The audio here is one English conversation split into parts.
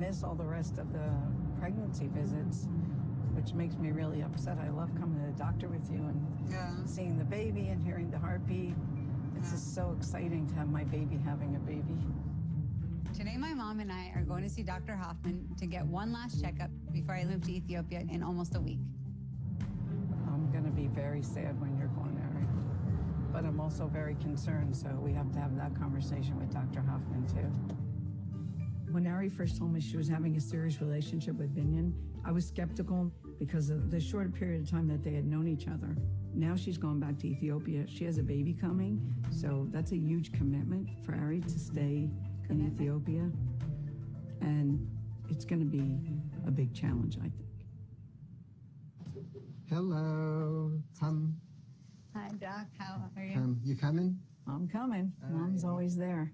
miss all the rest of the pregnancy visits, which makes me really upset. I love coming to the doctor with you and seeing the baby and hearing the heartbeat. It's just so exciting to have my baby having a baby. Today, my mom and I are going to see Dr. Hoffman to get one last checkup before I move to Ethiopia in almost a week. I'm going to be very sad when you're gone, Ari. But I'm also very concerned, so we have to have that conversation with Dr. Hoffman, too. When Ari first told me she was having a serious relationship with Binion, I was skeptical because of the short period of time that they had known each other. Now she's going back to Ethiopia. She has a baby coming, so that's a huge commitment for Ari to stay in Ethiopia. And it's going to be a big challenge, I think. Hello. Come. Hi, Doc. How are you? Come. You coming? I'm coming. Mom's always there.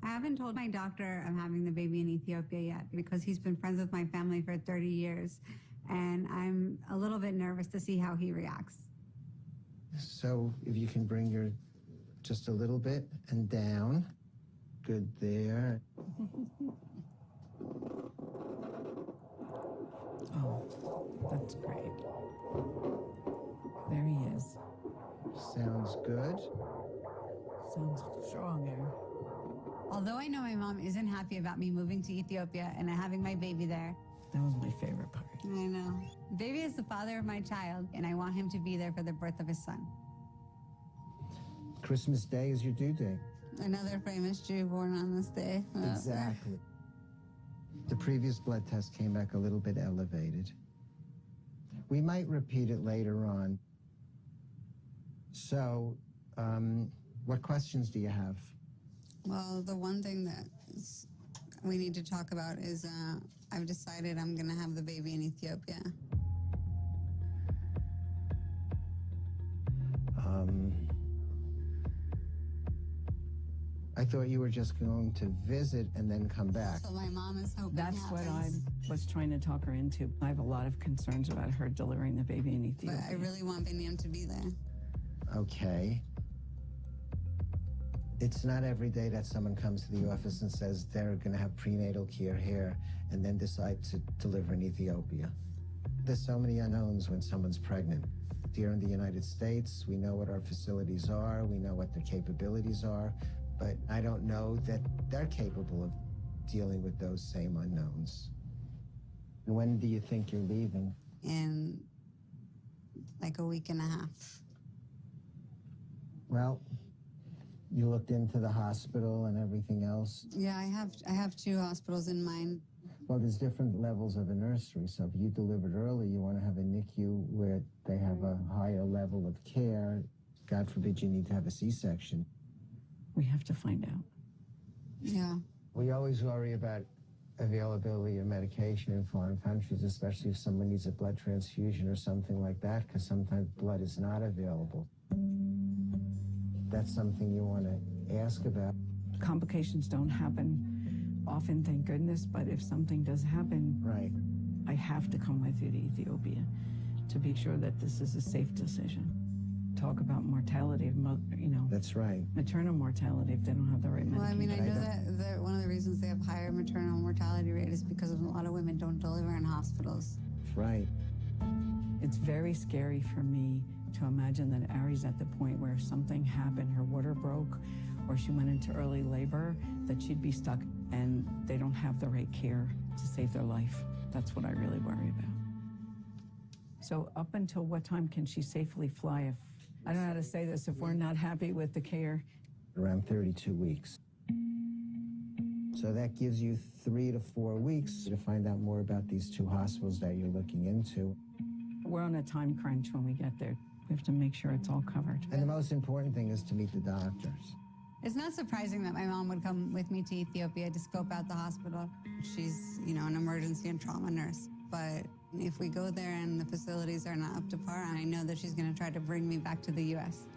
I haven't told my doctor I'm having the baby in Ethiopia yet because he's been friends with my family for 30 years. And I'm a little bit nervous to see how he reacts. So if you can bring your just a little bit and down. Good there. Oh, that's great. There he is. Sounds good. Sounds strong, Ari. Although I know my mom isn't happy about me moving to Ethiopia and having my baby there. That was my favorite part. I know. Baby is the father of my child, and I want him to be there for the birth of his son. Christmas Day is your due date. Another famous Jew born on this day. Exactly. The previous blood test came back a little bit elevated. We might repeat it later on. So, what questions do you have? Well, the one thing that we need to talk about is I've decided I'm going to have the baby in Ethiopia. I thought you were just going to visit and then come back. So my mom is hoping That's what I was trying to talk her into. I have a lot of concerns about her delivering the baby in Ethiopia. But I really want Biniam to be there. Okay. It's not every day that someone comes to the office and says they're going to have prenatal care here and then decide to deliver in Ethiopia. There's so many unknowns when someone's pregnant. Here in the United States, we know what our facilities are, we know what their capabilities are, but I don't know that they're capable of dealing with those same unknowns. When do you think you're leaving? In like a week and a half. Well, you looked into the hospital and everything else? Yeah, I have 2 hospitals in mind. Well, there's different levels of a nursery. So if you delivered early, you want to have a NICU where they have a higher level of care. God forbid you need to have a C-section. We have to find out. Yeah. We always worry about availability of medication in foreign countries, especially if someone needs a blood transfusion or something like that, because sometimes blood is not available. That's something you want to ask about. Complications don't happen often, thank goodness, but if something does happen, Right. I have to come with you to Ethiopia to be sure that this is a safe decision. Talk about mortality of, That's right. maternal mortality if they don't have the right medication. Well, I mean, I know that one of the reasons they have higher maternal mortality rate is because a lot of women don't deliver in hospitals. Right. It's very scary for me to imagine that Ari's at the point where if something happened, her water broke, or she went into early labor, that she'd be stuck and they don't have the right care to save their life. That's what I really worry about. So up until what time can she safely fly if, I don't know how to say this, if we're not happy with the care? Around 32 weeks. So that gives you 3 to 4 weeks to find out more about these 2 hospitals that you're looking into. We're on a time crunch when we get there. We have to make sure it's all covered. And the most important thing is to meet the doctors. It's not surprising that my mom would come with me to Ethiopia to scope out the hospital. She's, an emergency and trauma nurse. But if we go there and the facilities are not up to par, I know that she's going to try to bring me back to the U.S.